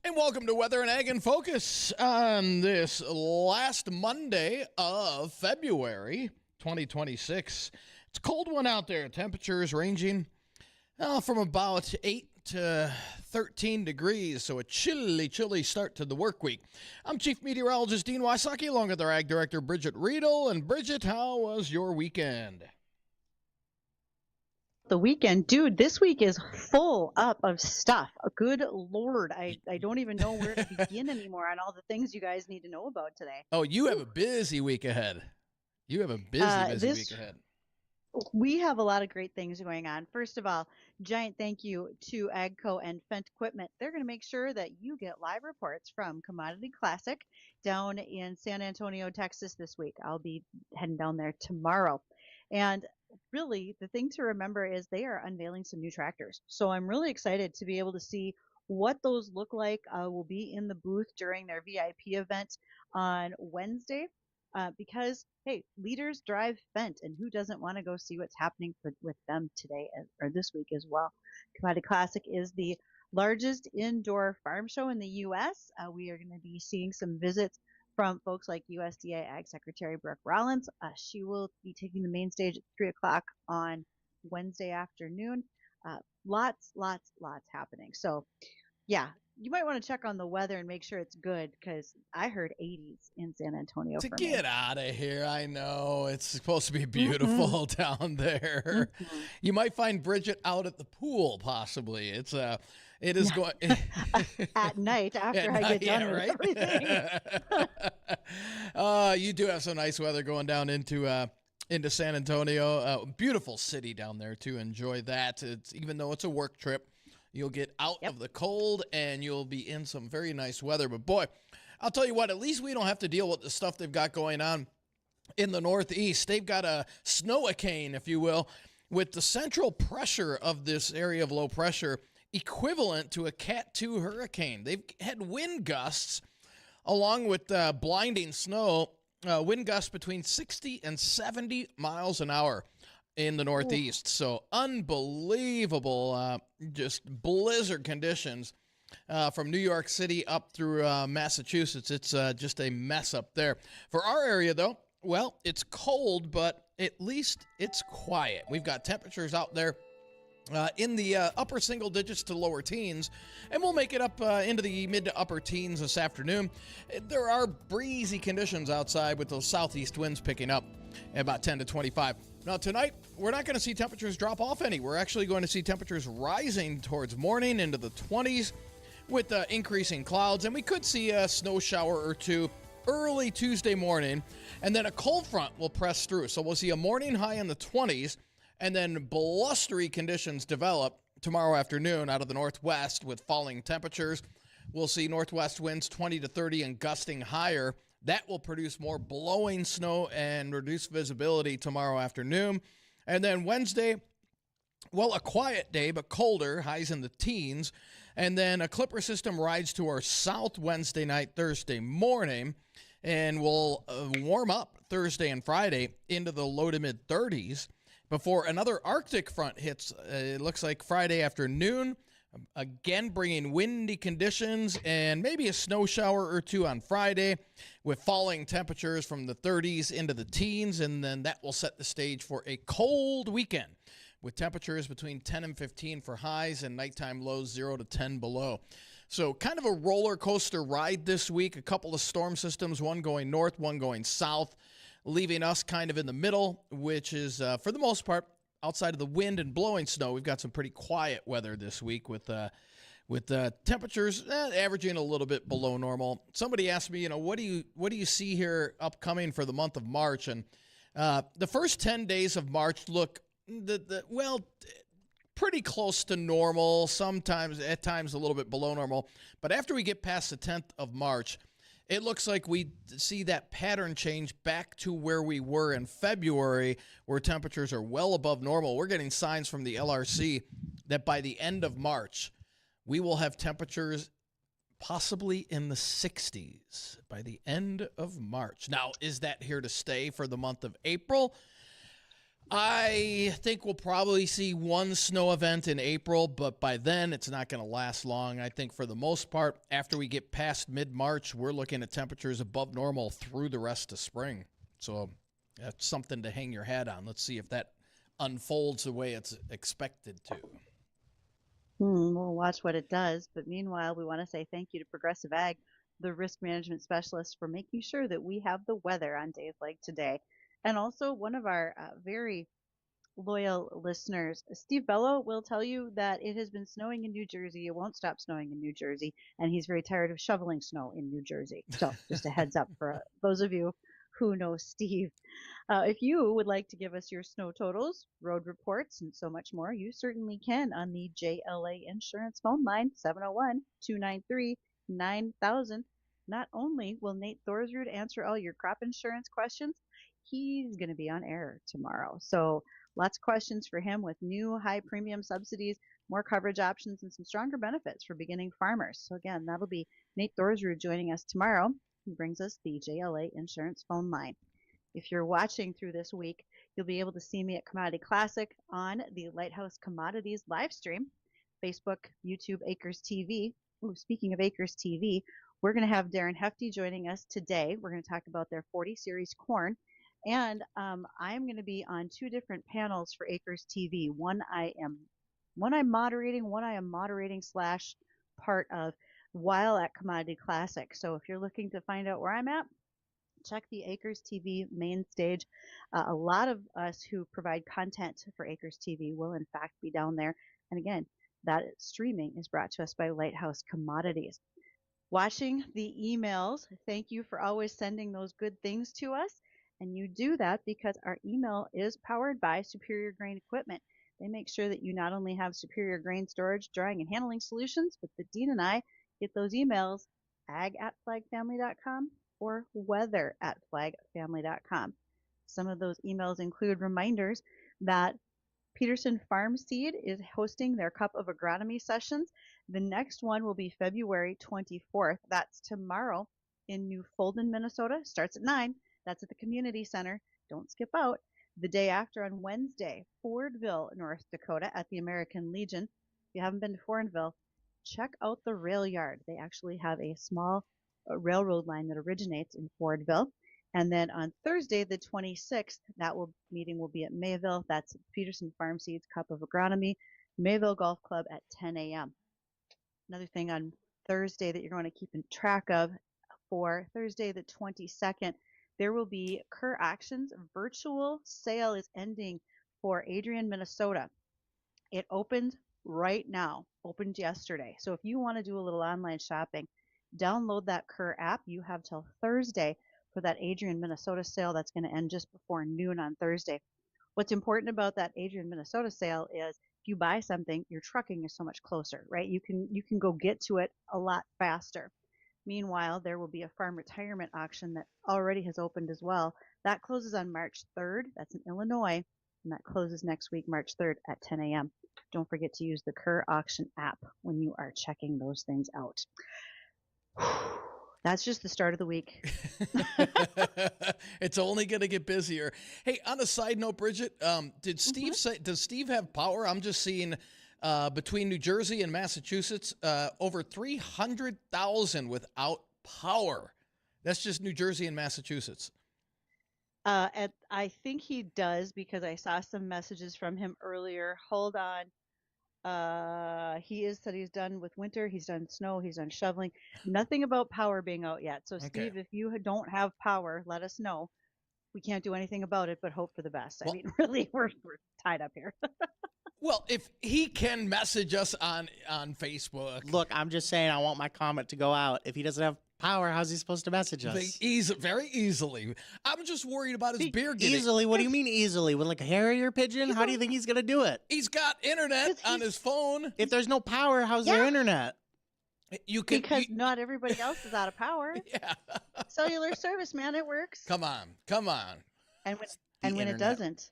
And welcome to Weather and Ag in Focus on this last Monday of February 2026. It's a cold one out there. Temperatures ranging from about 8 to 13 degrees, so a chilly start to the work week. I'm Chief Meteorologist Dean Wysocki, along with our Ag Director Bridgette Readel. And Bridgette, how was your weekend? The weekend, dude, this week is full up of stuff. Good Lord, I don't even know where to begin anymore on all the things you guys need to know about today. Oh, you have a busy week ahead. You have a busy week ahead. We have a lot of great things going on. First of all, giant thank you to AGCO and Fendt Equipment. They're going to make sure that you get live reports from Commodity Classic down in San Antonio, Texas this week. I'll be heading down there tomorrow. And really, the thing to remember is they are unveiling some new tractors. So I'm really excited to be able to see what those look like. We'll be in the booth during their VIP event on Wednesday because, hey, leaders drive Fendt, and who doesn't want to go see what's happening with them today or this week as well? Commodity Classic is the largest indoor farm show in the U.S. We are going to be seeing some visits from folks like USDA Ag Secretary Brooke Rollins. She will be taking the main stage at 3 o'clock on Wednesday afternoon. Lots happening. So, yeah, you might want to check on the weather and make sure it's good, because I heard 80s in San Antonio. To get out of here, I know. It's supposed to be beautiful down there. You might find Bridgette out at the pool, possibly. It is going at night after I get done with everything. You do have some nice weather going down into San Antonio. Beautiful city down there to enjoy that. Even though it's a work trip, you'll get out of the cold and you'll be in some very nice weather. But boy, I'll tell you what, at least we don't have to deal with the stuff they've got going on in the Northeast. They've got a snow-a-cane, if you will, with the central pressure of this area of low pressure equivalent to a Cat 2 hurricane. They've had wind gusts along with blinding snow, wind gusts between 60 and 70 miles an hour in the Northeast. Ooh. So unbelievable, just blizzard conditions from New York City up through Massachusetts. It's just a mess up there. For our area, though, well, it's cold, but at least it's quiet. We've got temperatures out there in the upper single digits to lower teens, and we'll make it up into the mid to upper teens this afternoon. There are breezy conditions outside with those southeast winds picking up at about 10 to 25. Now, tonight, we're not going to see temperatures drop off any. We're actually going to see temperatures rising towards morning into the 20s with increasing clouds, and we could see a snow shower or two early Tuesday morning, and then a cold front will press through. So we'll see a morning high in the 20s, and then blustery conditions develop tomorrow afternoon out of the northwest with falling temperatures. We'll see northwest winds 20 to 30 and gusting higher. That will produce more blowing snow and reduce visibility tomorrow afternoon. And then Wednesday, well, a quiet day, but colder, highs in the teens. And then a clipper system rides to our south Wednesday night, Thursday morning, and will warm up Thursday and Friday into the low to mid 30s before another Arctic front hits. It looks like Friday afternoon, again bringing windy conditions and maybe a snow shower or two on Friday with falling temperatures from the 30s into the teens, and then that will set the stage for a cold weekend with temperatures between 10 and 15 for highs and nighttime lows 0 to 10 below. So kind of a roller coaster ride this week. A couple of storm systems, one going north, one going south, leaving us kind of in the middle, which is, for the most part, outside of the wind and blowing snow, we've got some pretty quiet weather this week with temperatures averaging a little bit below normal. Somebody asked me, what do you see here upcoming for the month of March? And the first 10 days of March look pretty close to normal. Sometimes, at times, a little bit below normal. But after we get past the 10th of March, it looks like we see that pattern change back to where we were in February, where temperatures are well above normal. We're getting signs from the LRC that by the end of March, we will have temperatures possibly in the 60s by the end of March. Now, is that here to stay for the month of April? I think we'll probably see one snow event in April, but by then it's not going to last long. I think for the most part, after we get past mid-March, we're looking at temperatures above normal through the rest of spring. So that's something to hang your hat on. Let's see if that unfolds the way it's expected to. We'll watch what it does. But meanwhile, we want to say thank you to Progressive Ag, the risk management specialist, for making sure that we have the weather on days like today. And also one of our very loyal listeners, Steve Bello, will tell you that it has been snowing in New Jersey. It won't stop snowing in New Jersey. And he's very tired of shoveling snow in New Jersey. So just a heads up for those of you who know Steve. If you would like to give us your snow totals, road reports, and so much more, you certainly can on the JLA Insurance phone line, 701-293-9000. Not only will Nate Thorsrud answer all your crop insurance questions, he's going to be on air tomorrow. So lots of questions for him with new high premium subsidies, more coverage options, and some stronger benefits for beginning farmers. So again, that'll be Nate Thorsrud joining us tomorrow. He brings us the JLA Insurance phone line. If you're watching through this week, you'll be able to see me at Commodity Classic on the Lighthouse Commodities live stream, Facebook, YouTube, Acres TV. Ooh, speaking of Acres TV, we're going to have Darren Hefty joining us today. We're going to talk about their 40 Series Corn. And I'm going to be on two different panels for Acres TV. One I'm moderating / part of while at Commodity Classic. So if you're looking to find out where I'm at, check the Acres TV main stage. A lot of us who provide content for Acres TV will in fact be down there. And again, that streaming is brought to us by Lighthouse Commodities. Watching the emails, thank you for always sending those good things to us. And you do that because our email is powered by Superior Grain Equipment. They make sure that you not only have superior grain storage, drying, and handling solutions, but that Dean and I get those emails ag@flagfamily.com or weather@flagfamily.com. Some of those emails include reminders that Peterson Farm Seed is hosting their Cup of Agronomy sessions. The next one will be February 24th. That's tomorrow in New Fulton, Minnesota. Starts at 9. That's at the Community Center. Don't skip out. The day after on Wednesday, Fordville, North Dakota at the American Legion. If you haven't been to Fordville, check out the rail yard. They actually have a small railroad line that originates in Fordville. And then on Thursday, the 26th, meeting will be at Mayville. That's Peterson Farm Seeds Cup of Agronomy, Mayville Golf Club at 10 a.m. Another thing on Thursday that you're going to keep in track of, for Thursday, the 22nd, there will be Kerr Auctions. Virtual sale is ending for Adrian, Minnesota. It opened right now, opened yesterday. So if you want to do a little online shopping, download that Kerr app. You have till Thursday for that Adrian, Minnesota sale that's going to end just before noon on Thursday. What's important about that Adrian, Minnesota sale is if you buy something, your trucking is so much closer, right? You can go get to it a lot faster. Meanwhile, there will be a farm retirement auction that already has opened as well. That closes on March 3rd. That's in Illinois. And that closes next week, March 3rd at 10 a.m. Don't forget to use the Kerr Auction app when you are checking those things out. That's just the start of the week. It's only going to get busier. Hey, on a side note, Bridgette, did Steve say, does Steve have power? I'm just seeing between New Jersey and Massachusetts, over 300,000 without power. That's just New Jersey and Massachusetts. I think he does because I saw some messages from him earlier. Hold on. He said he's done with winter. He's done snow. He's done shoveling. Nothing about power being out yet. So, Steve, if you don't have power, let us know. We can't do anything about it, but hope for the best. Well, I mean, really, we're tied up here. Well, if he can message us on Facebook. Look, I'm just saying I want my comment to go out. If he doesn't have power, how's he supposed to message us? Very easily. I'm just worried about his beer getting... Easily? What do you mean easily? With like a Harrier pigeon? How do you think he's going to do it? He's got internet on his phone. If there's no power, how's there internet? Because not everybody else is out of power. Yeah. Cellular service, man, it works. Come on. And when it doesn't,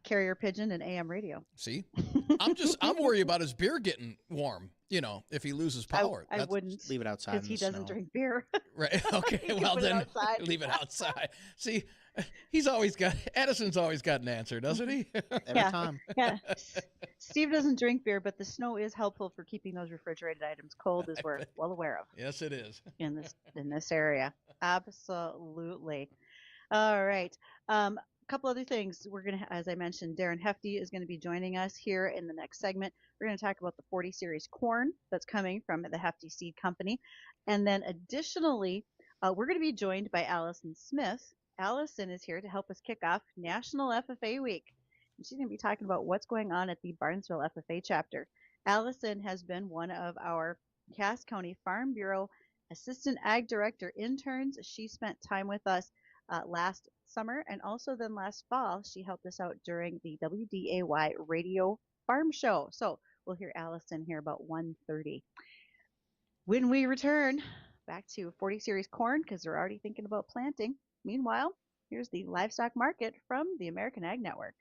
carrier pigeon and AM radio. See? I'm worried about his beer getting warm. if he loses I, power. I wouldn't, Leave it outside because in he the doesn't snow. drink beer. Right. Okay. You can Well, put it then outside. leave it outside. See, Addison's always got an answer, doesn't he? Every Yeah. time. Yeah. Steve doesn't drink beer, but the snow is helpful for keeping those refrigerated items cold, as we're well aware of Yes, it is. in this area. Absolutely. All right. A couple other things. We're going to, as I mentioned, Darren Hefty is going to be joining us here in the next segment. We're going to talk about the 40 Series corn that's coming from the Hefty Seed Company. And then additionally, we're going to be joined by Allison Smith. Allison is here to help us kick off National FFA Week. And she's going to be talking about what's going on at the Barnesville FFA chapter. Allison has been one of our Cass County Farm Bureau Assistant Ag Director interns. She spent time with us last summer, and also then last fall she helped us out during the WDAY radio farm show. So we'll hear Allison here about 1:30. When we return, back to 40 Series corn, because we're already thinking about planting. Meanwhile, here's the livestock market from the American Ag Network.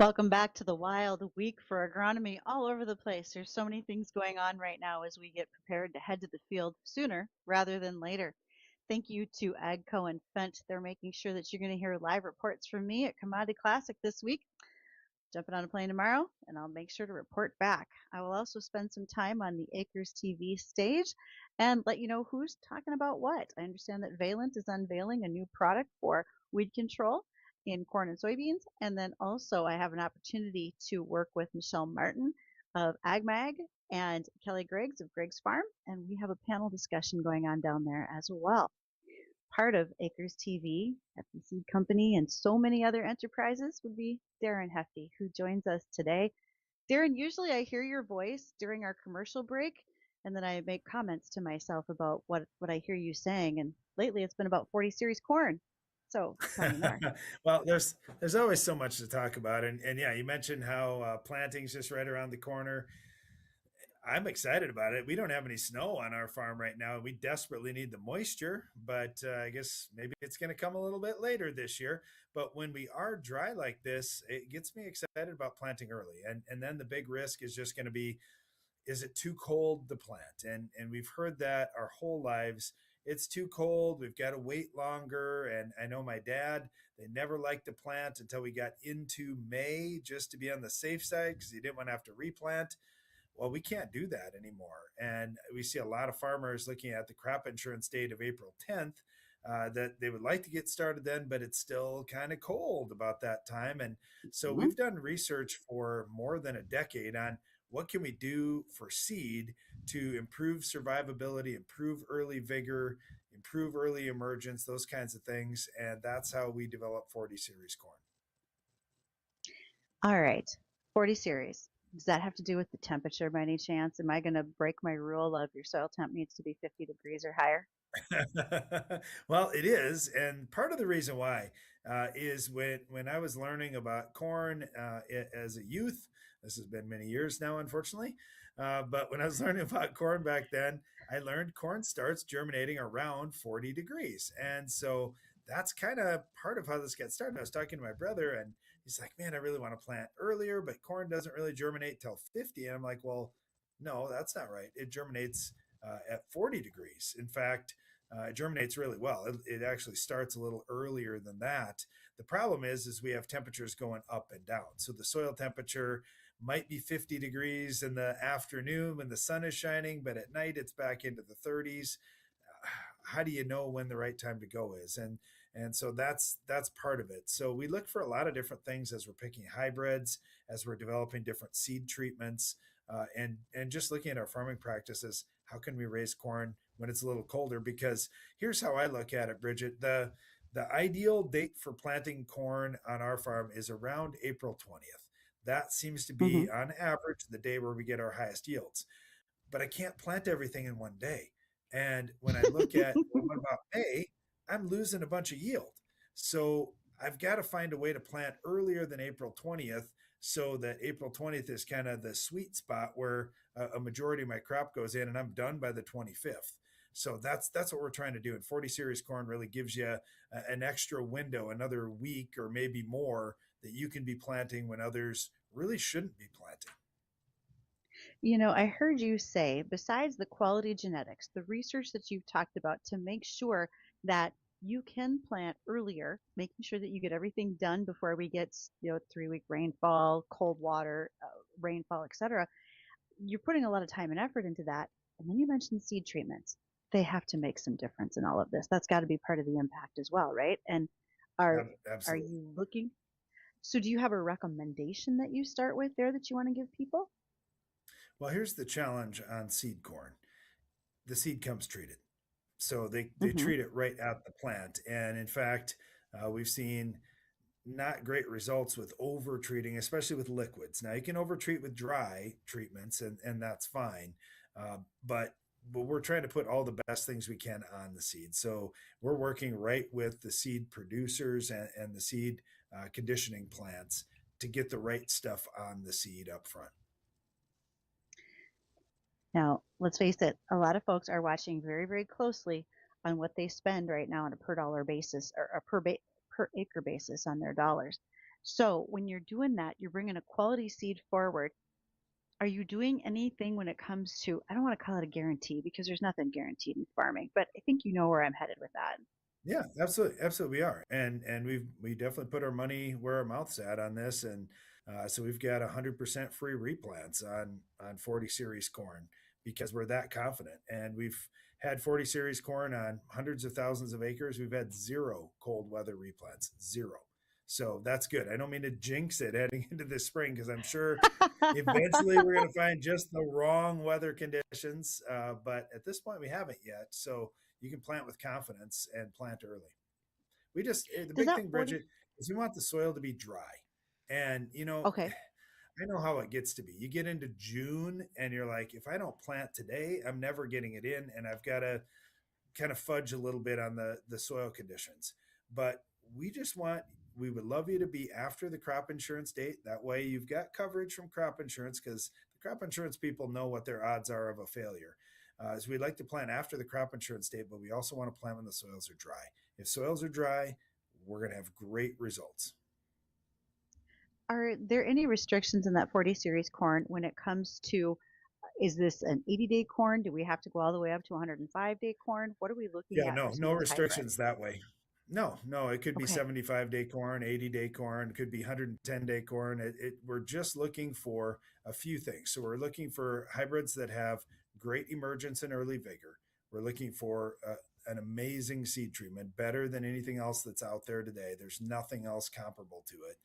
Welcome back to the wild week for agronomy all over the place. There's so many things going on right now as we get prepared to head to the field sooner rather than later. Thank you to Agco and Fent. They're making sure that you're going to hear live reports from me at Commodity Classic this week. Jumping on a plane tomorrow, and I'll make sure to report back. I will also spend some time on the Acres TV stage and let you know who's talking about what. I understand that Valent is unveiling a new product for weed control in corn and soybeans. And then also I have an opportunity to work with Michelle Martin of AgMag and Kelly Griggs of Griggs Farm. And we have a panel discussion going on down there as well. Part of Acres TV, Hefty Seed Company, and so many other enterprises would be Darren Hefty, who joins us today. Darren, usually I hear your voice during our commercial break, and then I make comments to myself about what I hear you saying. And lately it's been about 40 Series Corn. So tell me more. Well, there's always so much to talk about, and yeah, you mentioned how planting's just right around the corner. I'm excited about it. We don't have any snow on our farm right now. We desperately need the moisture, but I guess maybe it's going to come a little bit later this year. But when we are dry like this, it gets me excited about planting early. And then the big risk is just going to be, is it too cold to plant? And we've heard that our whole lives. It's too cold. We've got to wait longer. And I know my dad, they never liked to plant until we got into May just to be on the safe side because he didn't want to have to replant. Well, we can't do that anymore. And we see a lot of farmers looking at the crop insurance date of April 10th that they would like to get started then, but it's still kind of cold about that time. And so we've done research for more than a decade on what can we do for seed to improve survivability, improve early vigor, improve early emergence, those kinds of things. And that's how we develop 40 Series Corn. All right, 40 Series. Does that have to do with the temperature by any chance? Am I going to break my rule of your soil temp needs to be 50 degrees or higher? Well, it is. And part of the reason why is when I was learning about corn as a youth, this has been many years now, unfortunately. But when I was learning about corn back then, I learned corn starts germinating around 40 degrees. And so that's kind of part of how this got started. I was talking to my brother and he's like, man, I really want to plant earlier, but corn doesn't really germinate till 50. And I'm like, well, no, that's not right. It germinates at 40 degrees. In fact, it germinates really well. It actually starts a little earlier than that. The problem is we have temperatures going up and down. So the soil temperature might be 50 degrees in the afternoon when the sun is shining, but at night it's back into the 30s. How do you know when the right time to go is? And so that's part of it. So we look for a lot of different things as we're picking hybrids, as we're developing different seed treatments, and just looking at our farming practices. How can we raise corn when it's a little colder? Because here's how I look at it, Bridgette. The ideal date for planting corn on our farm is around April 20th. That seems to be, on average, the day where we get our highest yields. But I can't plant everything in one day. And when I look at what about May, I'm losing a bunch of yield. So I've got to find a way to plant earlier than April 20th so that April 20th is kind of the sweet spot where a majority of my crop goes in and I'm done by the 25th. So that's what we're trying to do. And 40 Series Corn really gives you an extra window, another week or maybe more that you can be planting when others really shouldn't be planting. You know, I heard you say, besides the quality genetics, the research that you've talked about to make sure that you can plant earlier, making sure that you get everything done before we get, 3-week rainfall, cold water, rainfall, etc. You're putting a lot of time and effort into that. And then you mentioned seed treatments. They have to make some difference in all of this. That's got to be part of the impact as well, right? And are you looking? So do you have a recommendation that you start with there that you want to give people? Well, here's the challenge on seed corn. The seed comes treated. So they treat it right at the plant. And in fact, we've seen not great results with over treating, especially with liquids. Now you can over treat with dry treatments and that's fine. But we're trying to put all the best things we can on the seed. So we're working right with the seed producers and the seed conditioning plants to get the right stuff on the seed up front. Now, let's face it, a lot of folks are watching very, very closely on what they spend right now on a per dollar basis or a per acre basis on their dollars. So when you're doing that, you're bringing a quality seed forward. Are you doing anything when it comes to, I don't want to call it a guarantee because there's nothing guaranteed in farming, but I think you know where I'm headed with that. Yeah, absolutely, absolutely, we are, and we definitely put our money where our mouth's at on this, and so we've got 100% free replants on 40 series corn because we're that confident, and we've had 40 series corn on hundreds of thousands of acres. We've had zero cold weather replants, zero. So that's good. I don't mean to jinx it heading into this spring because I'm sure eventually we're going to find just the wrong weather conditions, but at this point we haven't yet. So you can plant with confidence and plant early. The Does big that thing, 40? Bridget, is we want the soil to be dry. And, Okay. I know how it gets to be. You get into June and you're like, if I don't plant today, I'm never getting it in. And I've got to kind of fudge a little bit on the soil conditions. But we just want, we would love you to be after the crop insurance date. That way you've got coverage from crop insurance because the crop insurance people know what their odds are of a failure. So we'd like to plant after the crop insurance date, but we also want to plant when the soils are dry. If soils are dry, we're going to have great results. Are there any restrictions in that 40 series corn when it comes to, is this an 80-day corn? Do we have to go all the way up to 105-day corn? What are we looking Yeah, at for no, some no of these hybrids? restrictions that way. No, no, it could be Okay. 75-day corn, 80-day corn, it could be 110-day corn. We're just looking for a few things. So we're looking for hybrids that have great emergence and early vigor. We're looking for an amazing seed treatment, better than anything else that's out there today. There's nothing else comparable to it.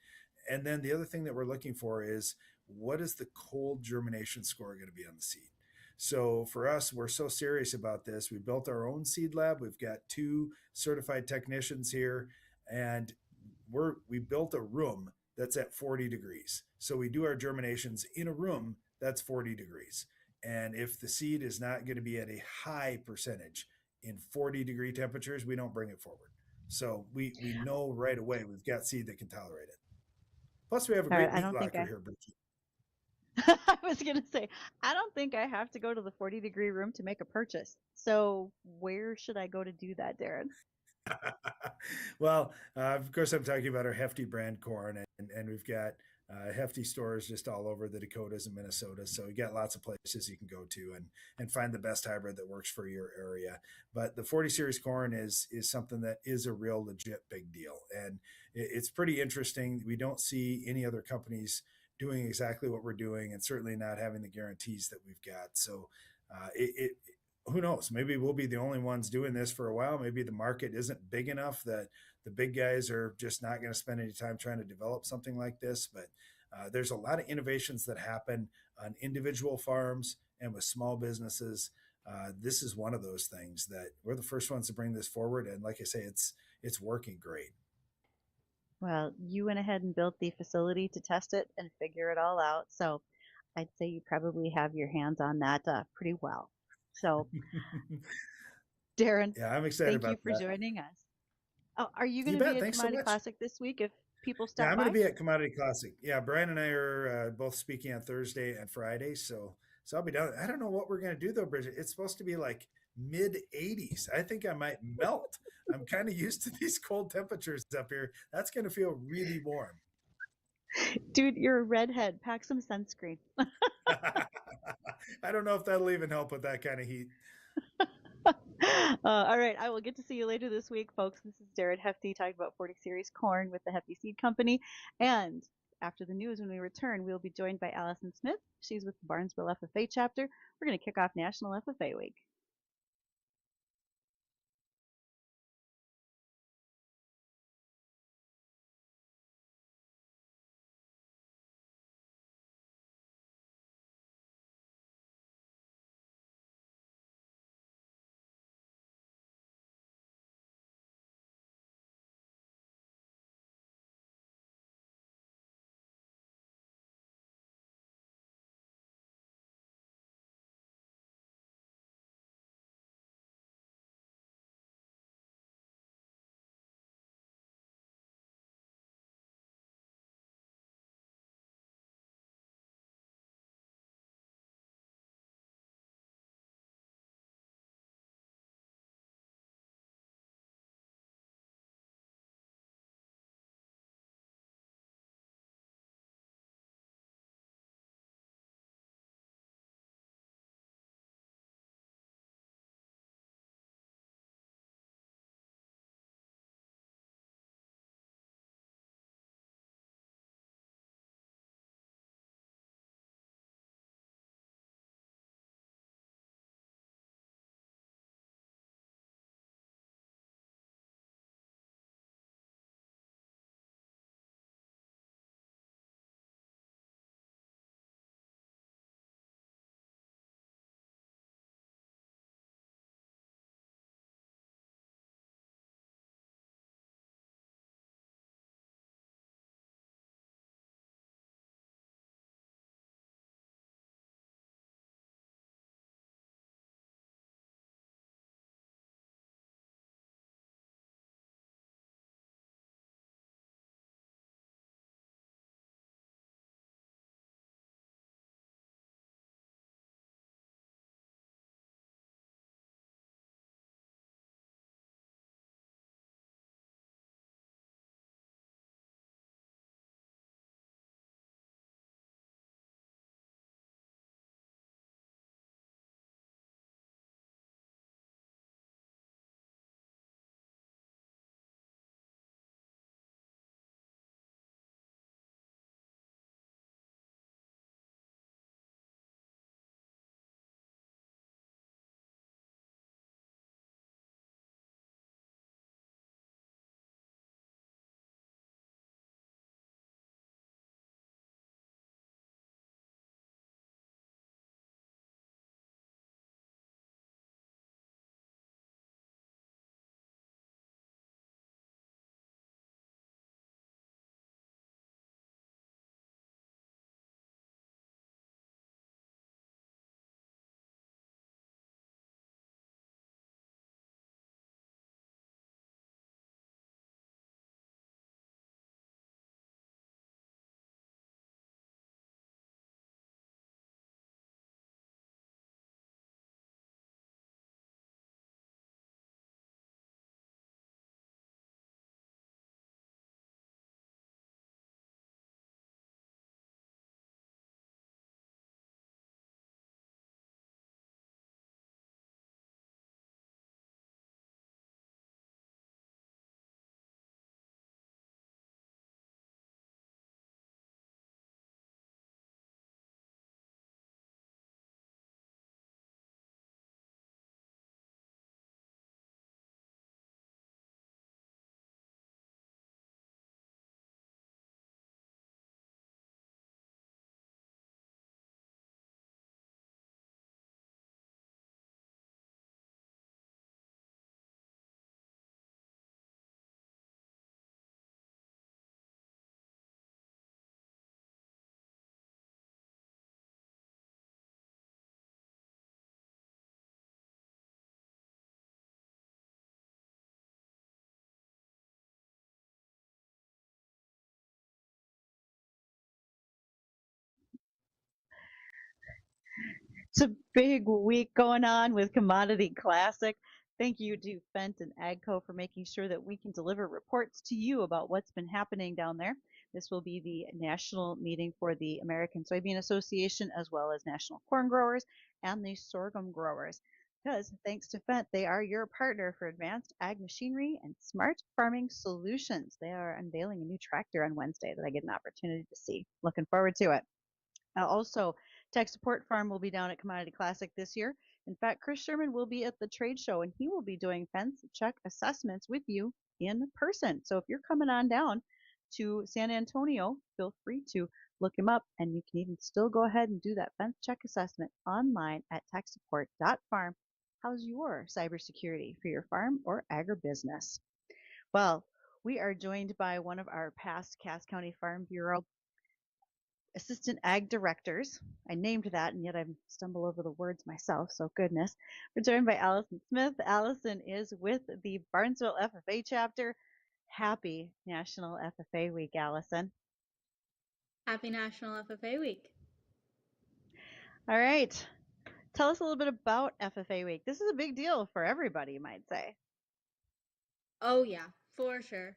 And then the other thing that we're looking for is what is the cold germination score going to be on the seed? So for us, we're so serious about this. We built our own seed lab. We've got 2 certified technicians here, and we built a room that's at 40 degrees. So we do our germinations in a room that's 40 degrees. And if the seed is not going to be at a high percentage in 40-degree temperatures, we don't bring it forward. So we know right away we've got seed that can tolerate it. Plus, we have a All right. great I meat don't think locker I, here, Bridget. I was going to say, I don't think I have to go to the 40-degree room to make a purchase. So where should I go to do that, Darren? Well, of course, I'm talking about our Hefty brand corn, and we've got Hefty stores just all over the Dakotas and Minnesota. So you got lots of places you can go to and find the best hybrid that works for your area. But the 40 series corn is something that is a real legit big deal, and it's pretty interesting. We don't see any other companies doing exactly what we're doing, and certainly not having the guarantees that we've got. So it who knows? Maybe we'll be the only ones doing this for a while. Maybe the market isn't big enough that the big guys are just not going to spend any time trying to develop something like this. But there's a lot of innovations that happen on individual farms and with small businesses. This is one of those things that we're the first ones to bring this forward. And like I say, it's working great. Well, you went ahead and built the facility to test it and figure it all out. So I'd say you probably have your hands on that pretty well. So, Darren, Yeah, I'm excited thank you about for that. joining us. Oh, are you going You to be bet. at Thanks so Commodity much. Classic this week if people Yeah, stop I'm going to by? be at Commodity Classic. Yeah, Brian and I are both speaking on Thursday and Friday, so I'll be down. I don't know what we're going to do though, Bridget. It's supposed to be like mid 80s. I think I might melt. I'm kind of used to these cold temperatures up here. That's going to feel really warm. Dude, you're a redhead. Pack some sunscreen. I don't know if that'll even help with that kind of heat. All right, I will get to see you later this week, folks. This is Darren Hefty talking about 40 Series Corn with the Hefty Seed Company. And after the news, when we return, we'll be joined by Allison Smith. She's with the Barnesville FFA chapter. We're going to kick off National FFA Week. It's a big week going on with Commodity Classic. Thank you to Fent and AGCO for making sure that we can deliver reports to you about what's been happening down there. This will be the national meeting for the American Soybean Association, as well as national corn growers and the sorghum growers. Because thanks to Fent, they are your partner for advanced ag machinery and smart farming solutions. They are unveiling a new tractor on Wednesday that I get an opportunity to see. Looking forward to it. Also, Tech Support Farm will be down at Commodity Classic this year. In fact, Chris Sherman will be at the trade show, and he will be doing fence check assessments with you in person. So if you're coming on down to San Antonio, feel free to look him up, and you can even still go ahead and do that fence check assessment online at techsupport.farm. How's your cybersecurity for your farm or agribusiness? Well, we are joined by one of our past Cass County Farm Bureau assistant ag directors. I named that, and yet I stumble over the words myself, so goodness. We're joined by Allison Smith. Allison is with the Barnesville FFA chapter. Happy National FFA Week, Allison. Happy National FFA Week. All right. Tell us a little bit about FFA Week. This is a big deal for everybody, you might say. Oh yeah, for sure.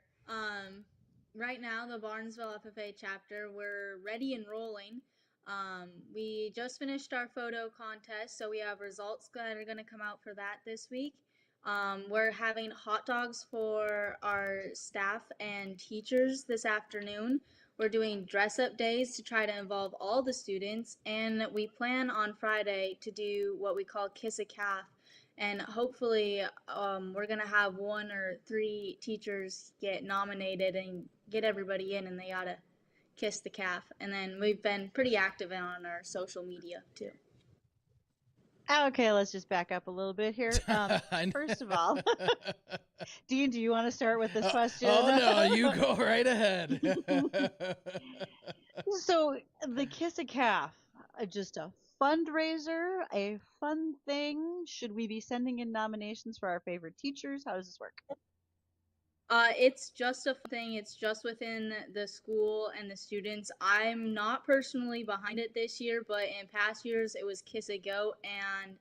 Right now, the Barnesville FFA chapter, we're ready and rolling. We just finished our photo contest, so we have results that are going to come out for that this week. We're having hot dogs for our staff and teachers this afternoon. We're doing dress-up days to try to involve all the students, and we plan on Friday to do what we call Kiss a Calf. And hopefully we're going to have 1 or 3 teachers get nominated and get everybody in, and they ought to kiss the calf. And then we've been pretty active on our social media too. Okay, let's just back up a little bit here. First of all, Dean, do you want to start with this question? Oh, no, you go right ahead. So the Kiss a Calf, just a fundraiser, a fun thing. Should we be sending in nominations for our favorite teachers? How does this work? It's just a thing. It's just within the school and the students. I'm not personally behind it this year, but in past years it was Kiss a Goat and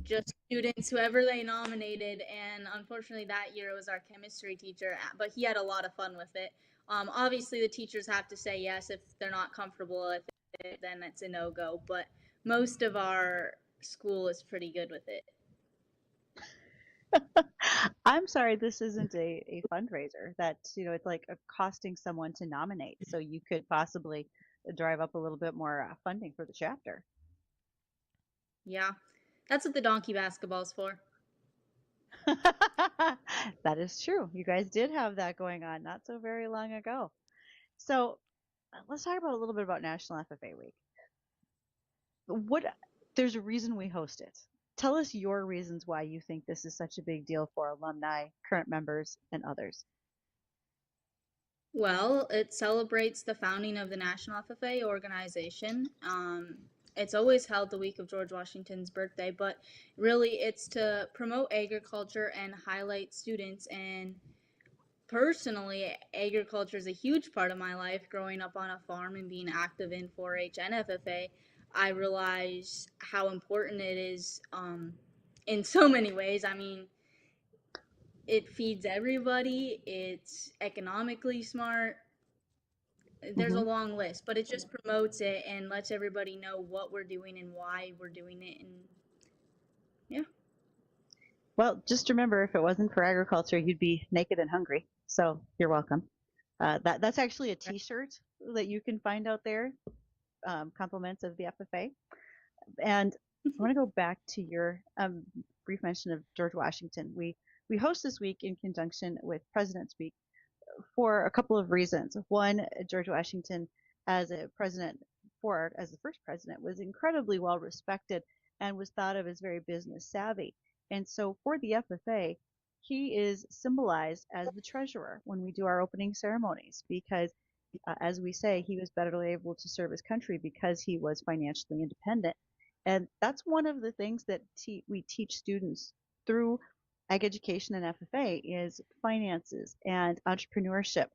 just students, whoever they nominated. And unfortunately that year it was our chemistry teacher, but he had a lot of fun with it. Obviously the teachers have to say yes. If they're not comfortable with it, then it's a no-go. But most of our school is pretty good with it. I'm sorry, this isn't a fundraiser. That's, it's like costing someone to nominate. So you could possibly drive up a little bit more funding for the chapter. Yeah, that's what the donkey basketball's for. That is true. You guys did have that going on not so very long ago. So let's talk about a little bit about National FFA Week. There's a reason we host it. Tell us your reasons why you think this is such a big deal for alumni, current members, and others. Well, it celebrates the founding of the National FFA organization. It's always held the week of George Washington's birthday, but really it's to promote agriculture and highlight students. And personally, agriculture is a huge part of my life. Growing up on a farm and being active in 4-H and FFA, I realize how important it is in so many ways. I mean, it feeds everybody. It's economically smart. There's a long list, but it just promotes it and lets everybody know what we're doing and why we're doing it. And yeah. Well, just remember, if it wasn't for agriculture, you'd be naked and hungry. So you're welcome. That's actually a T-shirt that you can find out there. Compliments of the FFA. And I want to go back to your brief mention of George Washington. We host this week in conjunction with President's Week for a couple of reasons. One, George Washington as a president, as the first president, was incredibly well respected and was thought of as very business savvy. And so for the FFA, he is symbolized as the treasurer when we do our opening ceremonies because, as we say, he was better able to serve his country because he was financially independent. And that's one of the things that we teach students through ag education and FFA is finances and entrepreneurship.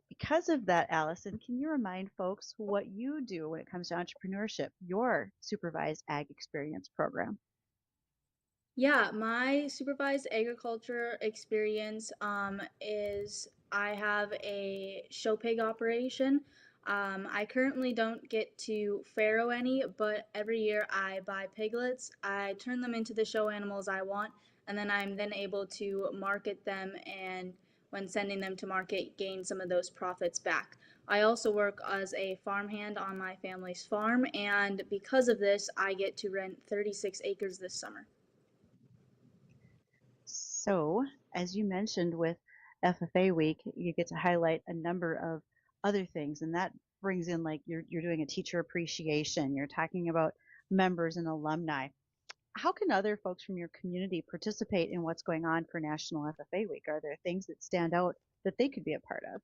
Because of that, Allison, can you remind folks what you do when it comes to entrepreneurship, your supervised ag experience program? Yeah, my supervised agriculture experience is I have a show pig operation. I currently don't get to farrow any, but every year I buy piglets. I turn them into the show animals I want, and then I'm then able to market them and when sending them to market, gain some of those profits back. I also work as a farmhand on my family's farm, and because of this, I get to rent 36 acres this summer. So, as you mentioned with FFA week, you get to highlight a number of other things, and that brings in like you're doing a teacher appreciation, you're talking about members and alumni. How can other folks from your community participate in what's going on for National FFA week? Are there things that stand out that they could be a part of?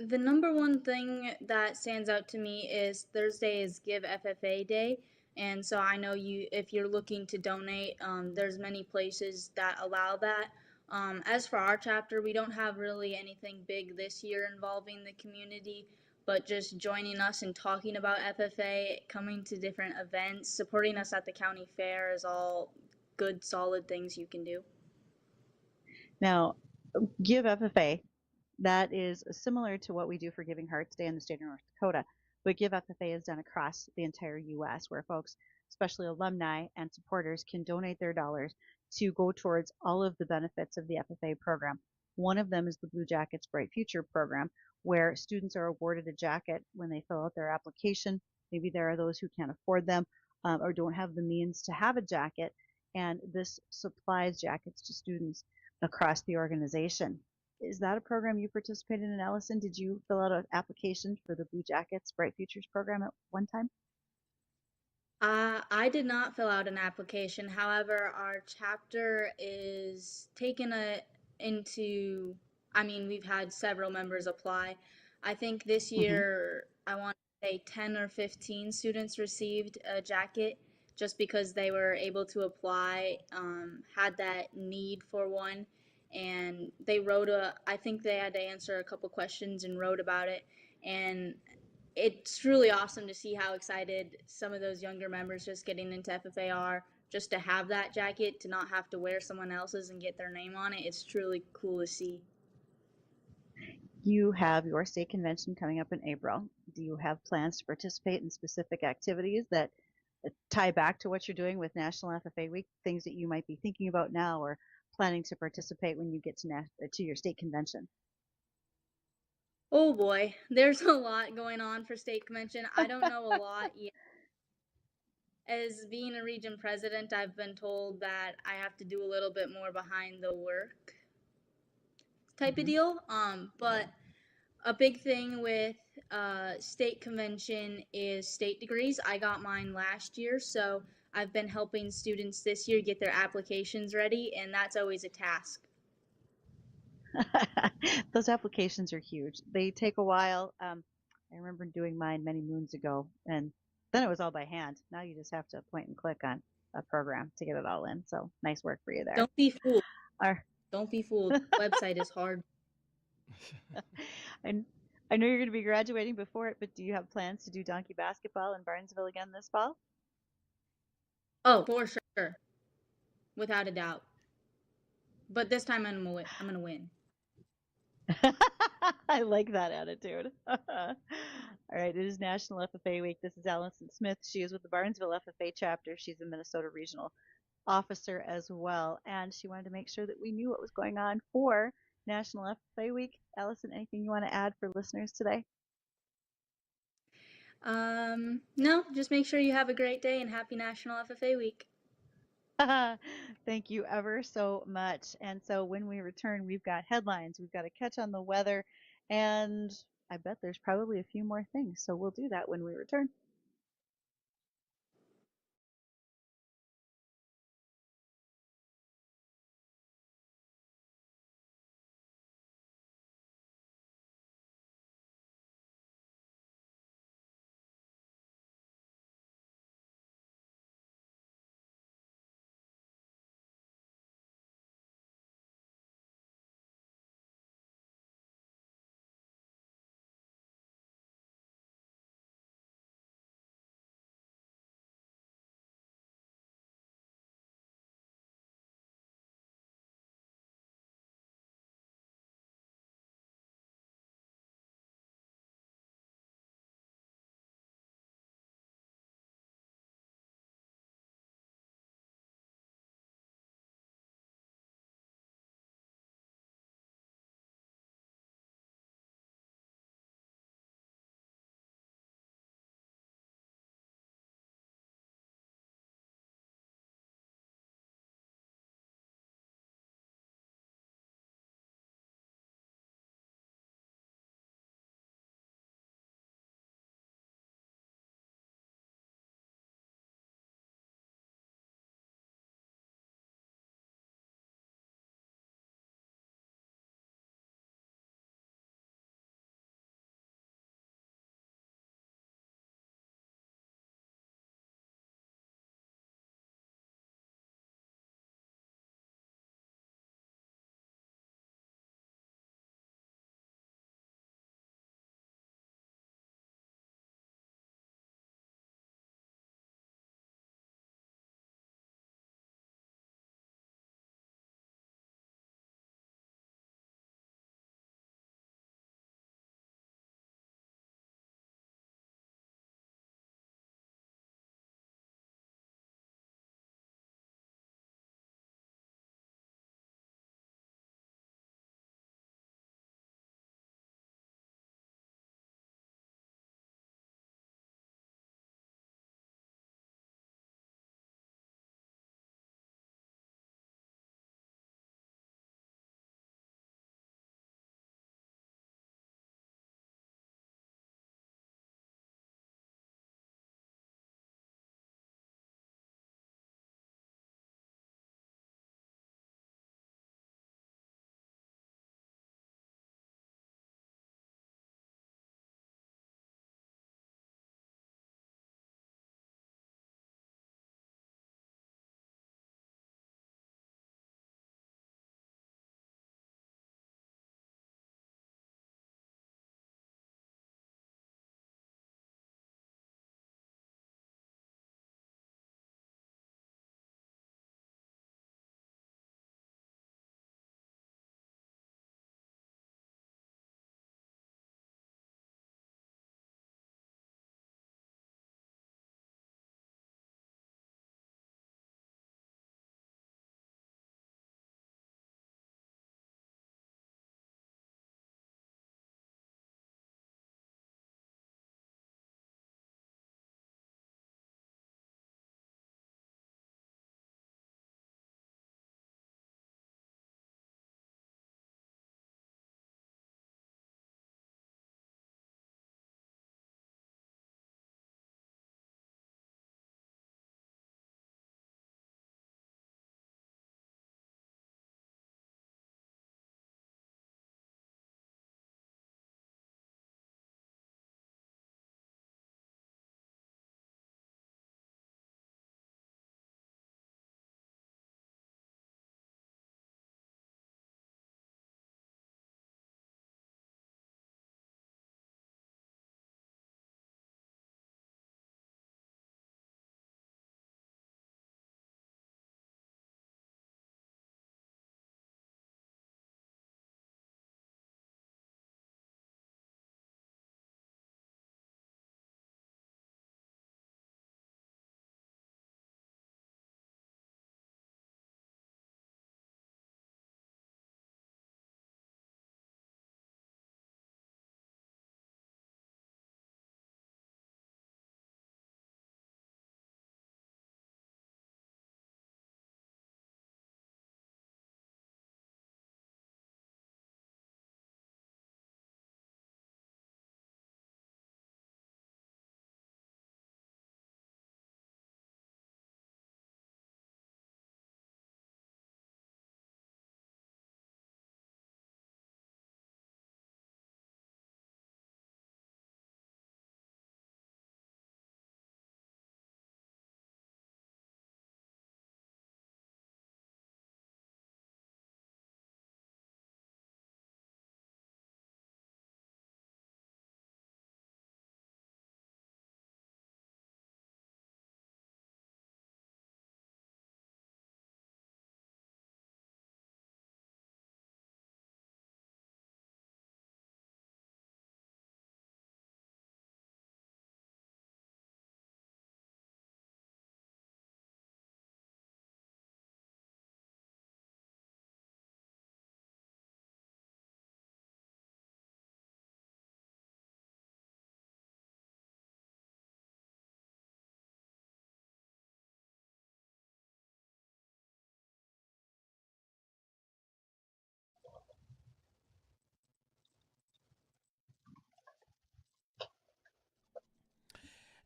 The number one thing that stands out to me is Thursday is Give FFA Day, and so I know if you're looking to donate, there's many places that allow that. As for our chapter, we don't have really anything big this year involving the community, but just joining us and talking about FFA, coming to different events, supporting us at the county fair is all good, solid things you can do. Now, Give FFA, that is similar to what we do for Giving Hearts Day in the state of North Dakota, but Give FFA is done across the entire U.S., where folks, especially alumni and supporters, can donate their dollars to go towards all of the benefits of the FFA program. One of them is the Blue Jackets Bright Future program, where students are awarded a jacket when they fill out their application. Maybe there are those who can't afford them or don't have the means to have a jacket, and this supplies jackets to students across the organization. Is that a program you participated in, Allison? Did you fill out an application for the Blue Jackets Bright Futures program at one time? I did not fill out an application. However, our chapter is taken into, I mean, we've had several members apply. I think this Mm-hmm. year, I want to say 10 or 15 students received a jacket just because they were able to apply, had that need for one. And they wrote I think they had to answer a couple questions and wrote about it. And it's truly awesome to see how excited some of those younger members just getting into FFA are, just to have that jacket, to not have to wear someone else's and get their name on it. It's truly cool to see. You have your state convention coming up in April. Do you have plans to participate in specific activities that tie back to what you're doing with National FFA Week, things that you might be thinking about now or planning to participate when you get to your state convention? Oh boy, there's a lot going on for state convention. I don't know a lot yet. As being a region president, I've been told that I have to do a little bit more behind the work type of deal. But a big thing with state convention is state degrees. I got mine last year, so I've been helping students this year get their applications ready, and that's always a task. Those applications are huge. They take a while. I remember doing mine many moons ago, and then it was all by hand. Now you just have to point and click on a program to get it all in. So nice work for you there. Don't be fooled. Our, Don't be fooled. Website is hard. and I know you're going to be graduating before it, but do you have plans to do donkey basketball in Barnesville again this fall? Oh, for sure. Without a doubt. But this time I'm gonna win. I like that attitude. All right, it is National FFA Week. This is Allison Smith. She is with the Barnesville FFA chapter. She's a Minnesota regional officer as well, and she wanted to make sure that we knew what was going on for National FFA Week. Allison, anything you want to add for listeners today? No, just make sure you have a great day and happy National FFA Week. Thank you ever so much. And so when we return, we've got headlines, we've got a catch on the weather, and I bet there's probably a few more things. So we'll do that when we return.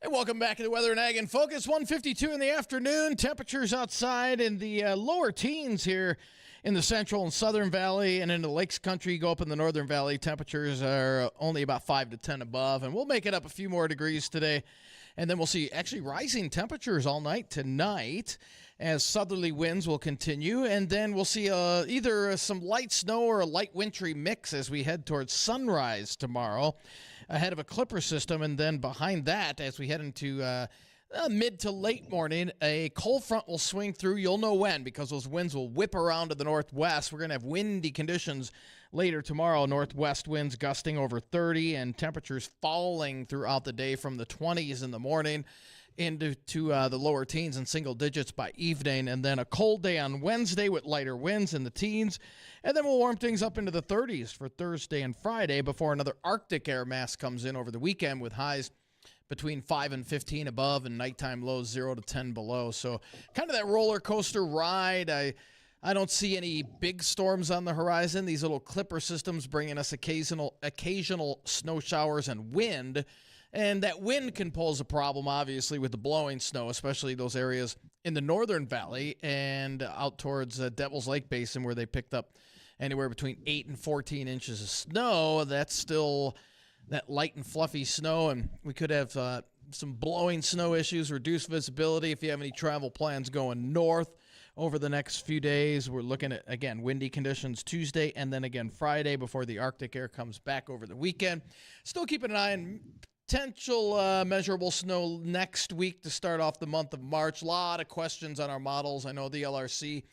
Hey, welcome back to the Weather and Ag in Focus. 1:52 in the afternoon. Temperatures outside in the lower teens here in the central and southern valley, and in the lakes country. Go up in the northern valley. Temperatures are only about 5 to 10 above, and we'll make it up a few more degrees today. And then we'll see actually rising temperatures all night tonight as southerly winds will continue. And then we'll see either some light snow or a light wintry mix as we head towards sunrise tomorrow, ahead of a clipper system. And then behind that, as we head into mid to late morning, a cold front will swing through. You'll know when, because those winds will whip around to the northwest. We're going to have windy conditions later tomorrow. Northwest winds gusting over 30 and temperatures falling throughout the day from the 20s in the morning into the lower teens and single digits by evening. And then a cold day on Wednesday with lighter winds in the teens. And then we'll warm things up into the 30s for Thursday and Friday before another Arctic air mass comes in over the weekend with highs between 5 and 15 above and nighttime lows 0 to 10 below. So kind of that roller coaster ride. I don't see any big storms on the horizon. These little clipper systems bringing us occasional snow showers and wind. And that wind can pose a problem, obviously, with the blowing snow, especially those areas in the northern valley and out towards Devil's Lake Basin, where they picked up anywhere between 8 and 14 inches of snow. That's still that light and fluffy snow, and we could have some blowing snow issues, reduced visibility if you have any travel plans going north over the next few days. We're looking at, again, windy conditions Tuesday and then again Friday before the Arctic air comes back over the weekend. Still keeping an eye on potential measurable snow next week to start off the month of March. A lot of questions on our models. I know the LRC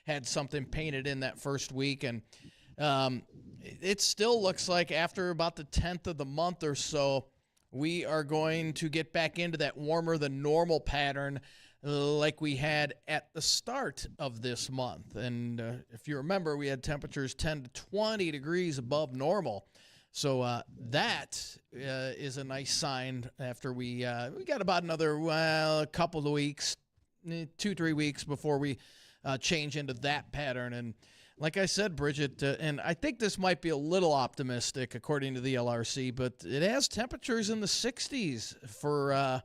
had something painted in that first week, and it still looks like after about the 10th of the month or so, we are going to get back into that warmer than normal pattern like we had at the start of this month. And if you remember, we had temperatures 10 to 20 degrees above normal. So that is a nice sign after we got about another couple of weeks, 2-3 weeks before we change into that pattern. And like I said, Bridgette, and I think this might be a little optimistic according to the LRC, but it has temperatures in the 60s for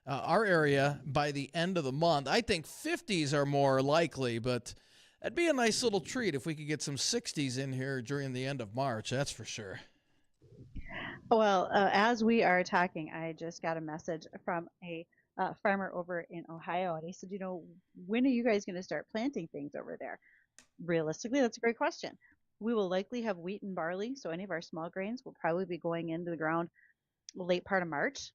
our area by the end of the month. I think 50s are more likely, but that'd be a nice little treat if we could get some 60s in here during the end of March, that's for sure. Well, as we are talking, I just got a message from a farmer over in Ohio, and he said, when are you guys going to start planting things over there? Realistically, that's a great question. We will likely have wheat and barley, so any of our small grains will probably be going into the ground late part of March.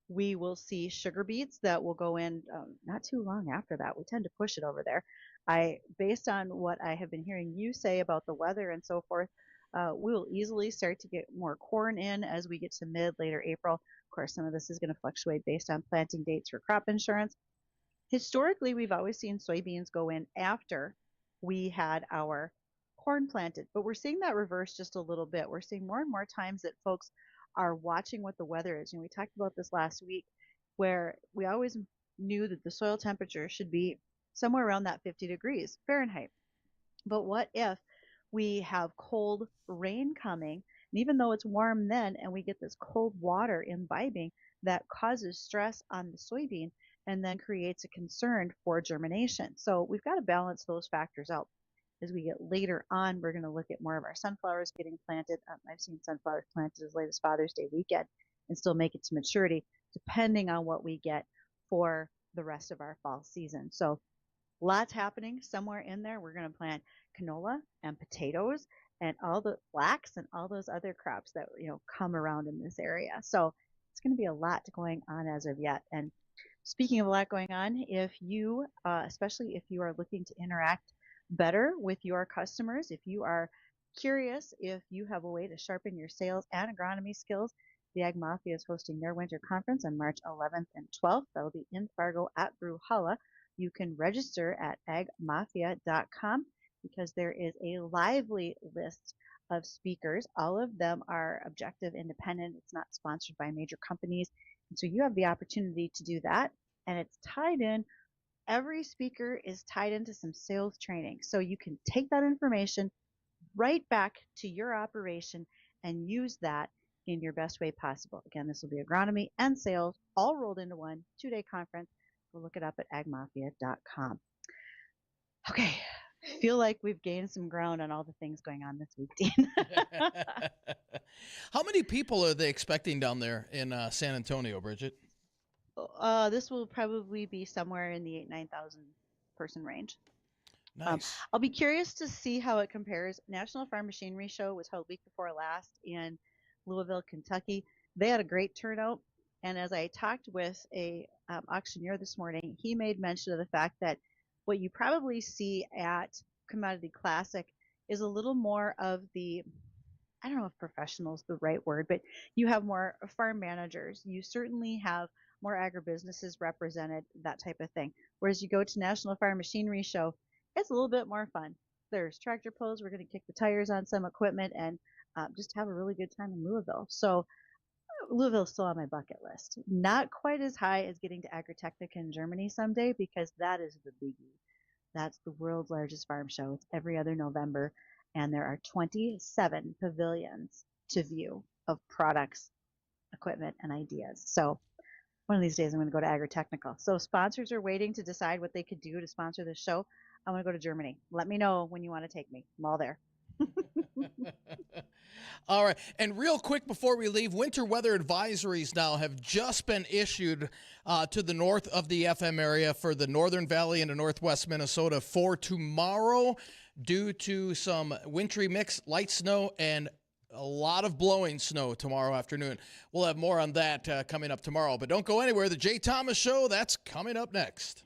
We will see sugar beets that will go in not too long after that. We tend to push it over there. Based on what I have been hearing you say about the weather and so forth, we will easily start to get more corn in as we get to later April. Of course, some of this is going to fluctuate based on planting dates for crop insurance. Historically, we've always seen soybeans go in after we had our corn planted, but we're seeing that reverse just a little bit. We're seeing more and more times that folks are watching what the weather is. We talked about this last week, where we always knew that the soil temperature should be somewhere around that 50 degrees Fahrenheit. But what if we have cold rain coming, and even though it's warm then, and we get this cold water imbibing, that causes stress on the soybean and then creates a concern for germination. So we've got to balance those factors out. As we get later on, we're going to look at more of our sunflowers getting planted. I've seen sunflowers planted as late as Father's Day weekend and still make it to maturity, depending on what we get for the rest of our fall season. So lots happening somewhere in there. We're going to plant canola and potatoes and all the flax and all those other crops that come around in this area. So it's going to be a lot going on as of yet. And speaking of a lot going on, if you, especially if you are looking to interact better with your customers, if you are curious, if you have a way to sharpen your sales and agronomy skills, the Ag Mafia is hosting their winter conference on March 11th and 12th. That'll be in Fargo at Brewhalla. You can register at agmafia.com because there is a lively list of speakers. All of them are objective, independent. It's not sponsored by major companies. And so you have the opportunity to do that. And it's tied in. Every speaker is tied into some sales training. So you can take that information right back to your operation and use that in your best way possible. Again, this will be agronomy and sales all rolled into one 2-day conference. We'll look it up at agmafia.com. Okay. Feel like we've gained some ground on all the things going on this week, Dean. How many people are they expecting down there in San Antonio, Bridgette? This will probably be somewhere in the 8,000-9,000 person range. Nice. I'll be curious to see how it compares. National Farm Machinery Show was held week before last in Louisville, Kentucky. They had a great turnout. And as I talked with a auctioneer this morning, he made mention of the fact that what you probably see at Commodity Classic is a little more of the, I don't know if professional is the right word, but you have more farm managers. You certainly have more agribusinesses represented, that type of thing. Whereas you go to National Farm Machinery Show, it's a little bit more fun. There's tractor pulls. We're going to kick the tires on some equipment and just have a really good time in Louisville. So Louisville's still on my bucket list. Not quite as high as getting to Agritechnica in Germany someday, because that is the biggie. That's the world's largest farm show. It's every other November, and there are 27 pavilions to view of products, equipment, and ideas. So one of these days I'm going to go to Agritechnica. So sponsors are waiting to decide what they could do to sponsor this show. I want to go to Germany. Let me know when you want to take me. I'm all there. All right. And real quick before we leave, winter weather advisories now have just been issued to the north of the FM area for the Northern Valley into northwest Minnesota for tomorrow due to some wintry mix, light snow, and a lot of blowing snow tomorrow afternoon. We'll have more on that coming up tomorrow. But don't go anywhere. The Jay Thomas Show, that's coming up next.